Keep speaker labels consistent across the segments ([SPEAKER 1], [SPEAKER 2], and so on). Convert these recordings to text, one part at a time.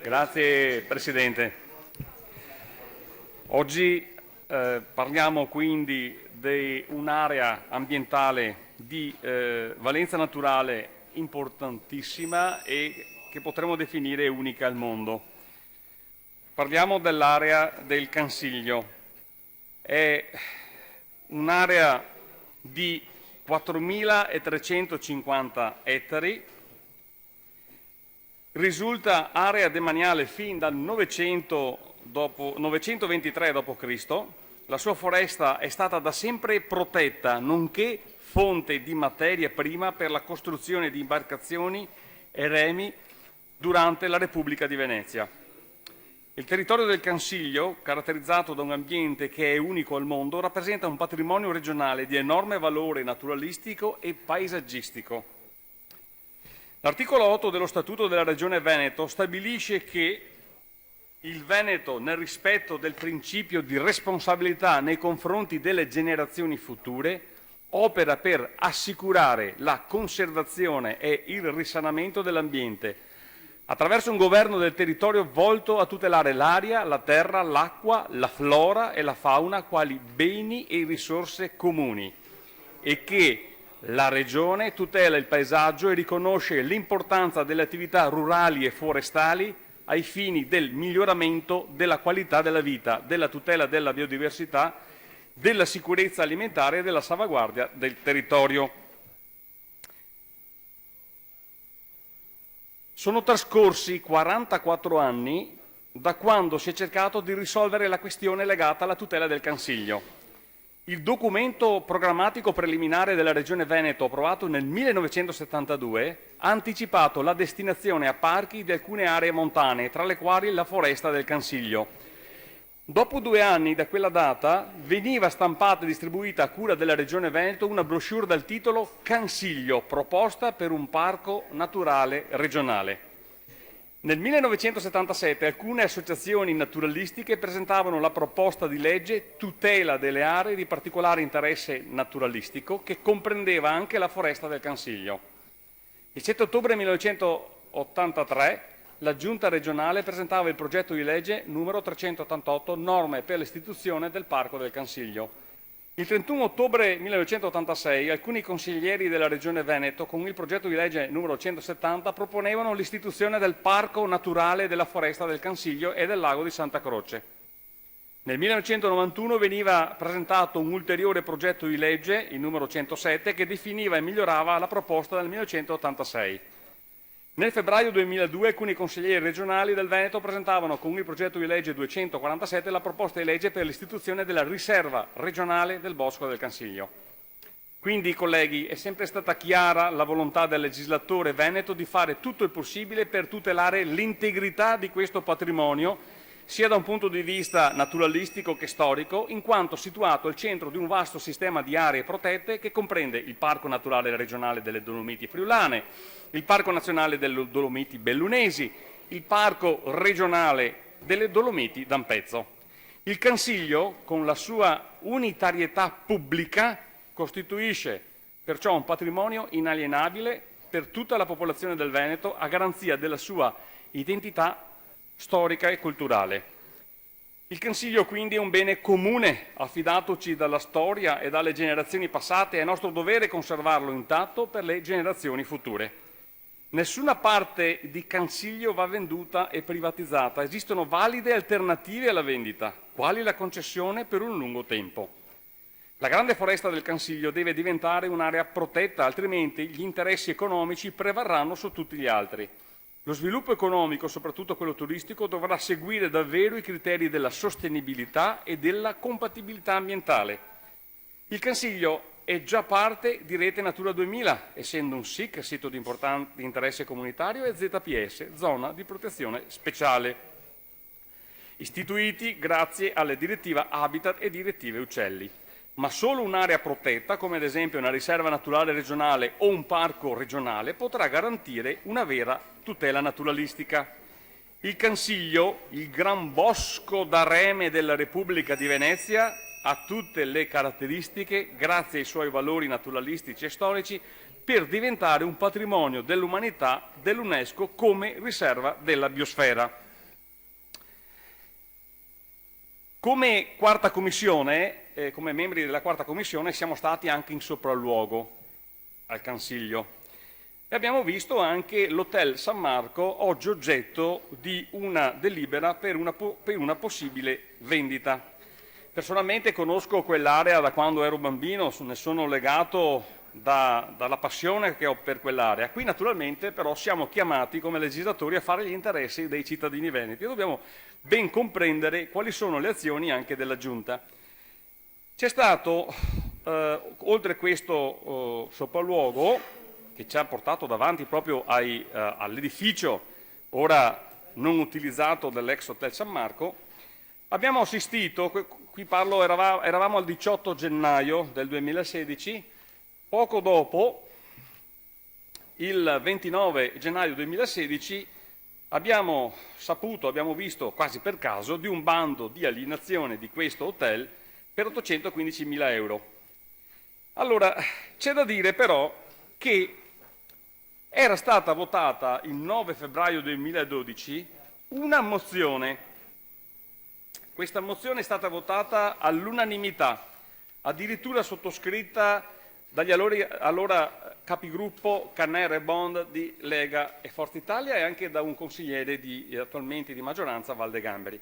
[SPEAKER 1] Grazie Presidente. Oggi parliamo quindi di un'area ambientale di valenza naturale importantissima e che potremmo definire unica al mondo. Parliamo dell'area del Cansiglio. È un'area di 4.350 ettari. Risulta area demaniale fin dal 923 d.C. La sua foresta è stata da sempre protetta, nonché fonte di materia prima per la costruzione di imbarcazioni e remi durante la Repubblica di Venezia. Il territorio del Cansiglio, caratterizzato da un ambiente che è unico al mondo, rappresenta un patrimonio regionale di enorme valore naturalistico e paesaggistico. L'articolo 8 dello Statuto della Regione Veneto stabilisce che il Veneto, nel rispetto del principio di responsabilità nei confronti delle generazioni future, opera per assicurare la conservazione e il risanamento dell'ambiente, attraverso un governo del territorio volto a tutelare l'aria, la terra, l'acqua, la flora e la fauna quali beni e risorse comuni, e che la Regione tutela il paesaggio e riconosce l'importanza delle attività rurali e forestali ai fini del miglioramento della qualità della vita, della tutela della biodiversità, della sicurezza alimentare e della salvaguardia del territorio. Sono trascorsi 44 anni da quando si è cercato di risolvere la questione legata alla tutela del Cansiglio. Il documento programmatico preliminare della Regione Veneto, approvato nel 1972, ha anticipato la destinazione a parchi di alcune aree montane, tra le quali la foresta del Cansiglio. Dopo 2 anni da quella data veniva stampata e distribuita a cura della Regione Veneto una brochure dal titolo Cansiglio, proposta per un parco naturale regionale. Nel 1977 alcune associazioni naturalistiche presentavano la proposta di legge Tutela delle aree di particolare interesse naturalistico, che comprendeva anche la foresta del Cansiglio. Il 7 ottobre 1983 la Giunta regionale presentava il progetto di legge numero 388, norme per l'istituzione del Parco del Cansiglio. Il 31 ottobre 1986 alcuni consiglieri della Regione Veneto, con il progetto di legge numero 170, proponevano l'istituzione del Parco naturale della foresta del Cansiglio e del lago di Santa Croce. Nel 1991 veniva presentato un ulteriore progetto di legge, il numero 107, che definiva e migliorava la proposta del 1986. Nel febbraio 2002 alcuni consiglieri regionali del Veneto presentavano con il progetto di legge 247 la proposta di legge per l'istituzione della riserva regionale del Bosco del Cansiglio. Quindi, colleghi, è sempre stata chiara la volontà del legislatore veneto di fare tutto il possibile per tutelare l'integrità di questo patrimonio, sia da un punto di vista naturalistico che storico, in quanto situato al centro di un vasto sistema di aree protette che comprende il Parco Naturale Regionale delle Dolomiti Friulane, il Parco Nazionale delle Dolomiti Bellunesi, il Parco Regionale delle Dolomiti d'Ampezzo. Il Cansiglio, con la sua unitarietà pubblica, costituisce perciò un patrimonio inalienabile per tutta la popolazione del Veneto, a garanzia della sua identità storica e culturale. Il Cansiglio quindi è un bene comune, affidatoci dalla storia e dalle generazioni passate, è nostro dovere conservarlo intatto per le generazioni future. Nessuna parte di Cansiglio va venduta e privatizzata, esistono valide alternative alla vendita, quali la concessione per un lungo tempo. La grande foresta del Cansiglio deve diventare un'area protetta, altrimenti gli interessi economici prevarranno su tutti gli altri. Lo sviluppo economico, soprattutto quello turistico, dovrà seguire davvero i criteri della sostenibilità e della compatibilità ambientale. Il Cansiglio è già parte di Rete Natura 2000, essendo un SIC, sito di importante interesse comunitario, e ZPS, zona di protezione speciale, istituiti grazie alle direttive Habitat e direttive Uccelli. Ma solo un'area protetta, come ad esempio una riserva naturale regionale o un parco regionale, potrà garantire una vera tutela naturalistica. Il Cansiglio, il gran bosco d'areme della Repubblica di Venezia, ha tutte le caratteristiche, grazie ai suoi valori naturalistici e storici, per diventare un patrimonio dell'umanità dell'UNESCO come riserva della biosfera. Come quarta commissione, come membri della quarta commissione, siamo stati anche in sopralluogo al Consiglio e abbiamo visto anche l'Hotel San Marco oggi oggetto di una delibera per una possibile vendita. Personalmente conosco quell'area da quando ero bambino, ne sono legato dalla passione che ho per quell'area. Qui naturalmente però siamo chiamati come legislatori a fare gli interessi dei cittadini veneti e dobbiamo ben comprendere quali sono le azioni anche della Giunta. C'è stato, oltre questo sopralluogo, che ci ha portato davanti proprio all'edificio ora non utilizzato dell'ex Hotel San Marco, abbiamo assistito, qui parlo, eravamo al 18 gennaio del 2016, poco dopo, il 29 gennaio 2016, abbiamo visto quasi per caso di un bando di alienazione di questo hotel per 815.000 euro. Allora, c'è da dire però che era stata votata il 9 febbraio 2012 una mozione. Questa mozione è stata votata all'unanimità, addirittura sottoscritta dagli allora capigruppo Canner e Bond di Lega e Forza Italia e anche da un consigliere attualmente di maggioranza, Valde Gamberi.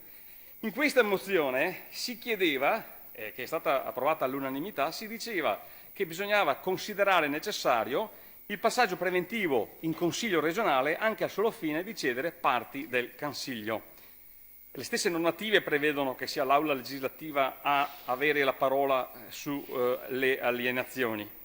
[SPEAKER 1] In questa mozione si chiedeva, che è stata approvata all'unanimità, si diceva che bisognava considerare necessario il passaggio preventivo in Consiglio regionale anche al solo fine di cedere parti del Consiglio. Le stesse normative prevedono che sia l'Aula legislativa a avere la parola sulle alienazioni.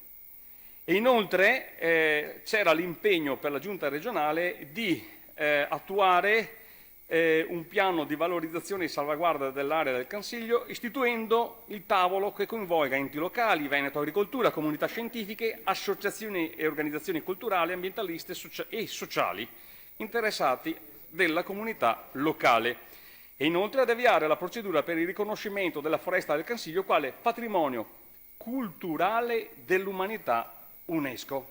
[SPEAKER 1] E inoltre c'era l'impegno per la Giunta regionale di attuare un piano di valorizzazione e salvaguardia dell'area del Consiglio, istituendo il tavolo che coinvolga enti locali, Veneto Agricoltura, comunità scientifiche, associazioni e organizzazioni culturali, ambientaliste e sociali interessati della comunità locale. E inoltre ad avviare la procedura per il riconoscimento della foresta del Consiglio quale patrimonio culturale dell'umanità UNESCO.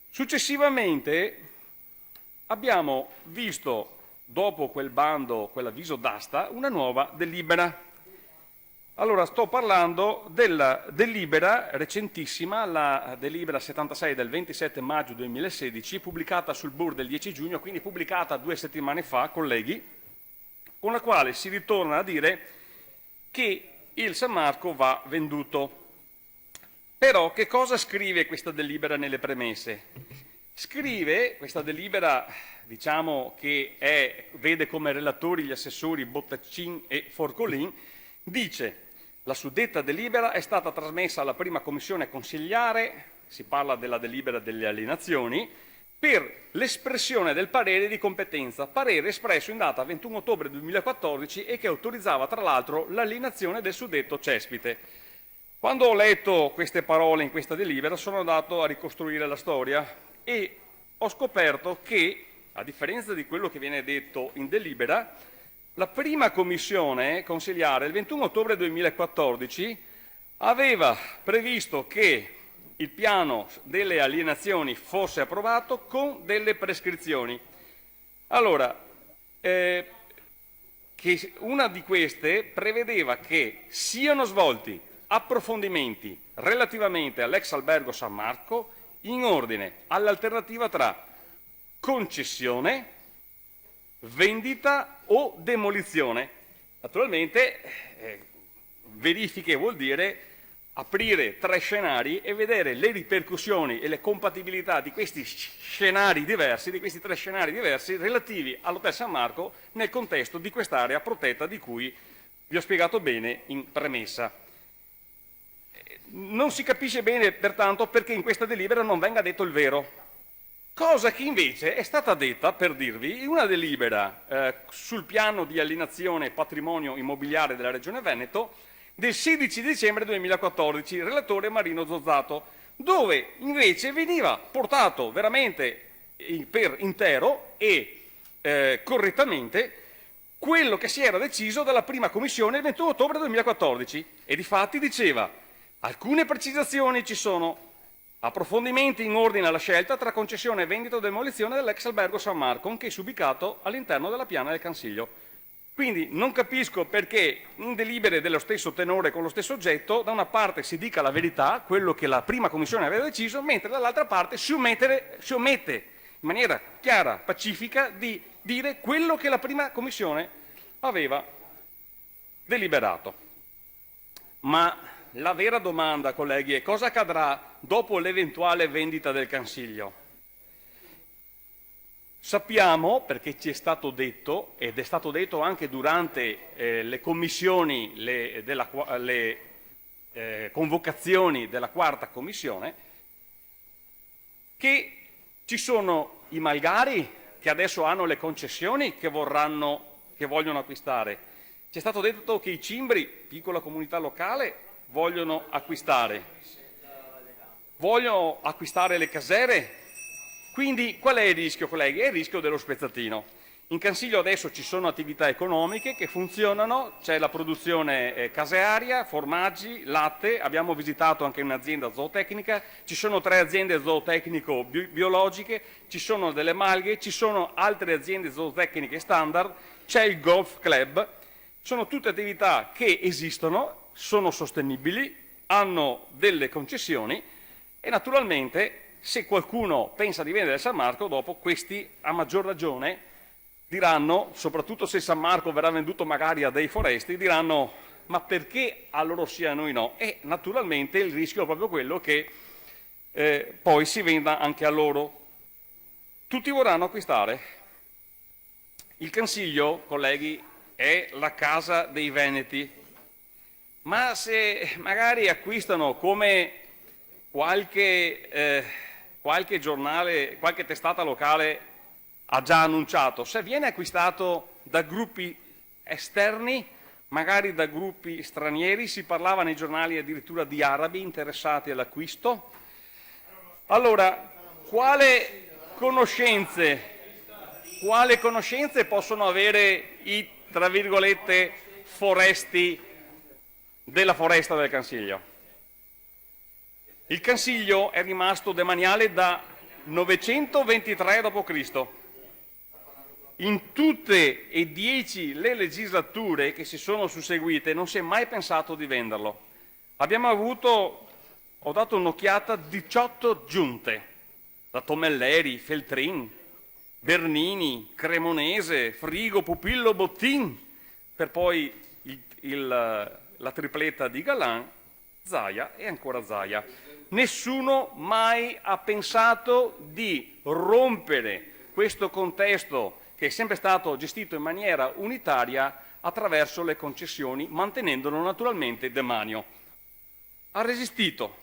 [SPEAKER 1] Successivamente abbiamo visto, dopo quel bando, quell'avviso d'asta, una nuova delibera. Allora, sto parlando della delibera recentissima, la delibera 76 del 27 maggio 2016, pubblicata sul BUR del 10 giugno, quindi pubblicata 2 settimane fa, colleghi, con la quale si ritorna a dire che il San Marco va venduto. Però che cosa scrive questa delibera nelle premesse? Scrive questa delibera, diciamo che vede come relatori gli assessori Bottaccin e Forcolin, dice: la suddetta delibera è stata trasmessa alla prima commissione consigliare, si parla della delibera delle alienazioni, per l'espressione del parere di competenza, parere espresso in data 21 ottobre 2014 e che autorizzava tra l'altro l'alienazione del suddetto cespite. Quando ho letto queste parole in questa delibera sono andato a ricostruire la storia e ho scoperto che, a differenza di quello che viene detto in delibera, la prima commissione consigliare il 21 ottobre 2014 aveva previsto che il piano delle alienazioni fosse approvato con delle prescrizioni. Allora, che una di queste prevedeva che siano svolti approfondimenti relativamente all'ex albergo San Marco in ordine all'alternativa tra concessione, vendita o demolizione. Naturalmente verifiche vuol dire aprire 3 scenari e vedere le ripercussioni e le compatibilità di questi scenari diversi, di questi 3 scenari diversi relativi all'Hotel San Marco nel contesto di quest'area protetta di cui vi ho spiegato bene in premessa. Non si capisce bene, pertanto, perché in questa delibera non venga detto il vero, cosa che invece è stata detta, per dirvi, in una delibera sul piano di alienazione patrimonio immobiliare della Regione Veneto del 16 dicembre 2014, relatore Marino Zozzato, dove invece veniva portato veramente per intero e correttamente quello che si era deciso dalla prima commissione il 21 ottobre 2014 e difatti diceva: alcune precisazioni ci sono, approfondimenti in ordine alla scelta tra concessione, vendita o demolizione dell'ex albergo San Marco, anch'esso ubicato all'interno della piana del Consiglio. Quindi non capisco perché in delibere dello stesso tenore con lo stesso oggetto, da una parte si dica la verità, quello che la prima commissione aveva deciso, mentre dall'altra parte si omette in maniera chiara, pacifica, di dire quello che la prima commissione aveva deliberato. Ma la vera domanda, colleghi, è cosa accadrà dopo l'eventuale vendita del Consiglio? Sappiamo, perché ci è stato detto, ed è stato detto anche durante le commissioni, le convocazioni della quarta commissione, che ci sono i malgari che adesso hanno le concessioni che vogliono acquistare. Ci è stato detto che i cimbri, piccola comunità locale, vogliono acquistare le casere. Quindi qual è il rischio, colleghi? È il rischio dello spezzatino. In Consiglio adesso ci sono attività economiche che funzionano, c'è la produzione casearia, formaggi, latte, abbiamo visitato anche un'azienda zootecnica, ci sono 3 aziende zootecnico-biologiche, ci sono delle malghe, ci sono altre aziende zootecniche standard, c'è il golf club, sono tutte attività che esistono, sono sostenibili, hanno delle concessioni e naturalmente se qualcuno pensa di vendere San Marco, dopo questi a maggior ragione diranno, soprattutto se San Marco verrà venduto magari a dei foresti, diranno ma perché a loro sì e a noi no? E naturalmente il rischio è proprio quello che poi si venda anche a loro. Tutti vorranno acquistare. Il Consiglio, colleghi, è la casa dei veneti, ma se magari acquistano come qualche giornale, qualche testata locale ha già annunciato, se viene acquistato da gruppi esterni, magari da gruppi stranieri, si parlava nei giornali addirittura di arabi interessati all'acquisto, allora quale conoscenze possono avere i, tra virgolette, foresti della foresta del Consiglio? Il Consiglio è rimasto demaniale da 923 d.C. In tutte e 10 le legislature che si sono susseguite non si è mai pensato di venderlo. Ho dato un'occhiata, 18 giunte, da Tomelleri, Feltrin, Bernini, Cremonese, Frigo, Pupillo, Bottin, per poi la tripletta di Galan, Zaia e ancora Zaia. Nessuno mai ha pensato di rompere questo contesto che è sempre stato gestito in maniera unitaria attraverso le concessioni, mantenendolo naturalmente demanio. Ha resistito.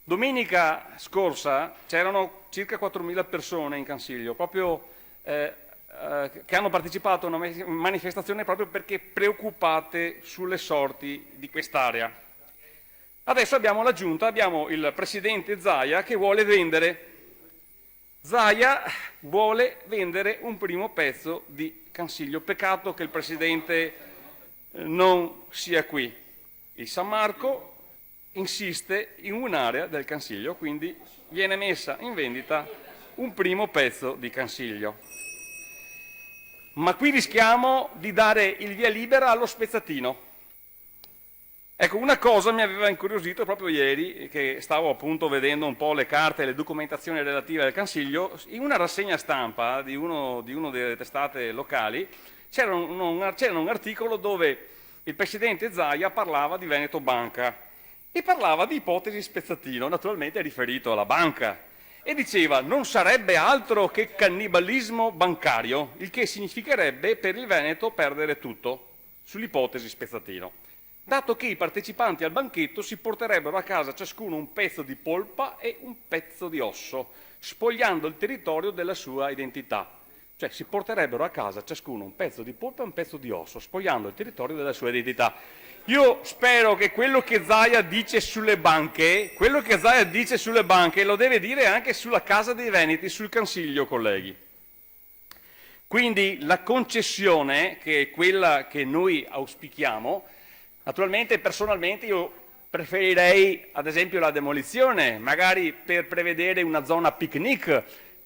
[SPEAKER 1] Domenica scorsa c'erano circa 4.000 persone in Consiglio, proprio che hanno partecipato a una manifestazione proprio perché preoccupate sulle sorti di quest'area. Adesso abbiamo la Giunta, abbiamo il presidente Zaia che vuole vendere. Zaia vuole vendere un primo pezzo di Consiglio. Peccato che il presidente non sia qui. Il San Marco insiste in un'area del Consiglio, quindi viene messa in vendita un primo pezzo di Consiglio. Ma qui rischiamo di dare il via libera allo spezzatino. Ecco, una cosa mi aveva incuriosito proprio ieri, che stavo appunto vedendo un po' le carte e le documentazioni relative al Consiglio, in una rassegna stampa di uno delle testate locali c'era un articolo dove il presidente Zaia parlava di Veneto Banca e parlava di ipotesi spezzatino, naturalmente riferito alla banca, e diceva non sarebbe altro che cannibalismo bancario, il che significherebbe per il Veneto perdere tutto, sull'ipotesi spezzatino, dato che i partecipanti al banchetto si porterebbero a casa ciascuno un pezzo di polpa e un pezzo di osso, spogliando il territorio della sua identità. Cioè si porterebbero a casa ciascuno un pezzo di polpa e un pezzo di osso, spogliando il territorio della sua identità. Io spero che quello che Zaia dice sulle banche, lo deve dire anche sulla Casa dei Veneti, sul Consiglio, colleghi. Quindi la concessione, che è quella che noi auspichiamo, naturalmente, personalmente, io preferirei ad esempio la demolizione, magari per prevedere una zona picnic,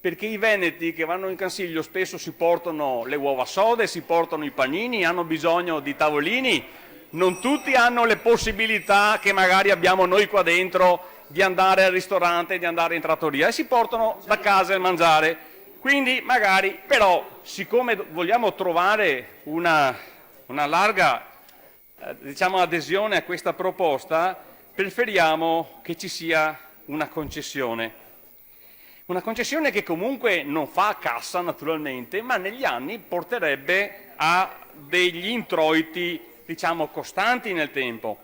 [SPEAKER 1] perché i veneti che vanno in Consiglio spesso si portano le uova sode, si portano i panini, hanno bisogno di tavolini, non tutti hanno le possibilità che magari abbiamo noi qua dentro di andare al ristorante, di andare in trattoria, e si portano da casa il mangiare. Quindi magari, però, siccome vogliamo trovare una larga diciamo, adesione a questa proposta, preferiamo che ci sia una concessione. Una concessione che comunque non fa cassa naturalmente, ma negli anni porterebbe a degli introiti, diciamo, costanti nel tempo.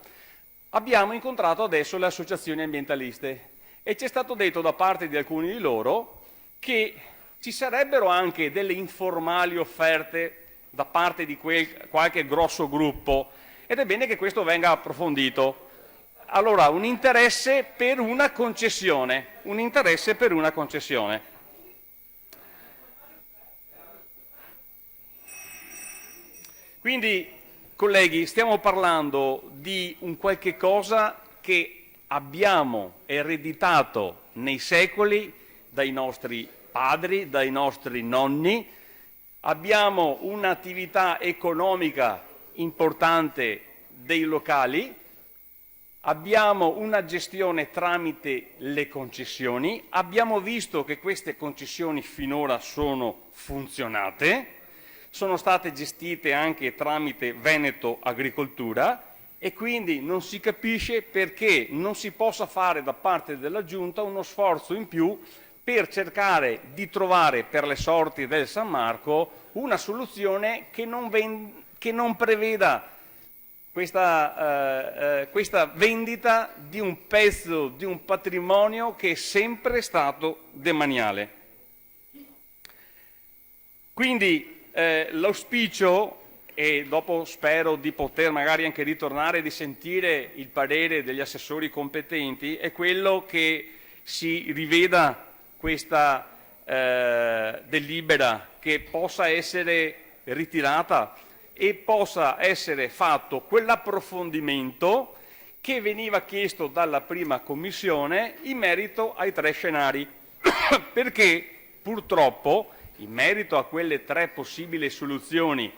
[SPEAKER 1] Abbiamo incontrato adesso le associazioni ambientaliste e ci è stato detto da parte di alcuni di loro che ci sarebbero anche delle informali offerte da parte di qualche grosso gruppo, ed è bene che questo venga approfondito. Allora, un interesse per una concessione, un interesse per una concessione. Quindi, colleghi, stiamo parlando di un qualche cosa che abbiamo ereditato nei secoli dai nostri padri, dai nostri nonni. Abbiamo un'attività economica importante dei locali, abbiamo una gestione tramite le concessioni, abbiamo visto che queste concessioni finora sono funzionate, sono state gestite anche tramite Veneto Agricoltura e quindi non si capisce perché non si possa fare da parte della Giunta uno sforzo in più per cercare di trovare per le sorti del San Marco una soluzione che non preveda questa vendita di un pezzo, di un patrimonio che è sempre stato demaniale. Quindi l'auspicio, e dopo spero di poter magari anche ritornare e di sentire il parere degli assessori competenti, è quello che si riveda questa delibera, che possa essere ritirata e possa essere fatto quell'approfondimento che veniva chiesto dalla prima commissione in merito ai 3 scenari, perché purtroppo in merito a quelle 3 possibili soluzioni,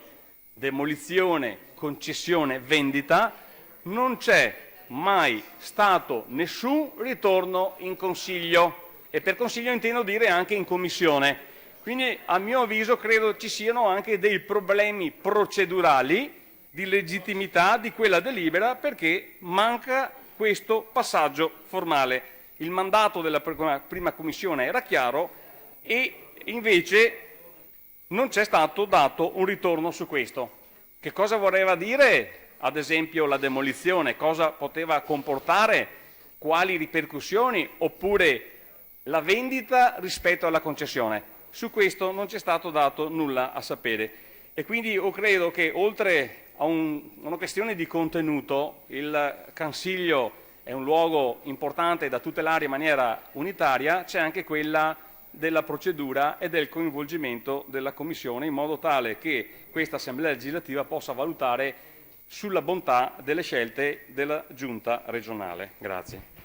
[SPEAKER 1] demolizione, concessione, vendita, non c'è mai stato nessun ritorno in Consiglio, e per Consiglio intendo dire anche in Commissione. Quindi a mio avviso credo ci siano anche dei problemi procedurali di legittimità di quella delibera, perché manca questo passaggio formale. Il mandato della prima commissione era chiaro e invece non c'è stato dato un ritorno su questo. Che cosa voleva dire, ad esempio, la demolizione? Cosa poteva comportare? Quali ripercussioni? Oppure la vendita rispetto alla concessione? Su questo non c'è stato dato nulla a sapere, e quindi io credo che oltre a una questione di contenuto, il Consiglio è un luogo importante da tutelare in maniera unitaria, c'è anche quella della procedura e del coinvolgimento della Commissione, in modo tale che questa Assemblea legislativa possa valutare sulla bontà delle scelte della Giunta regionale. Grazie.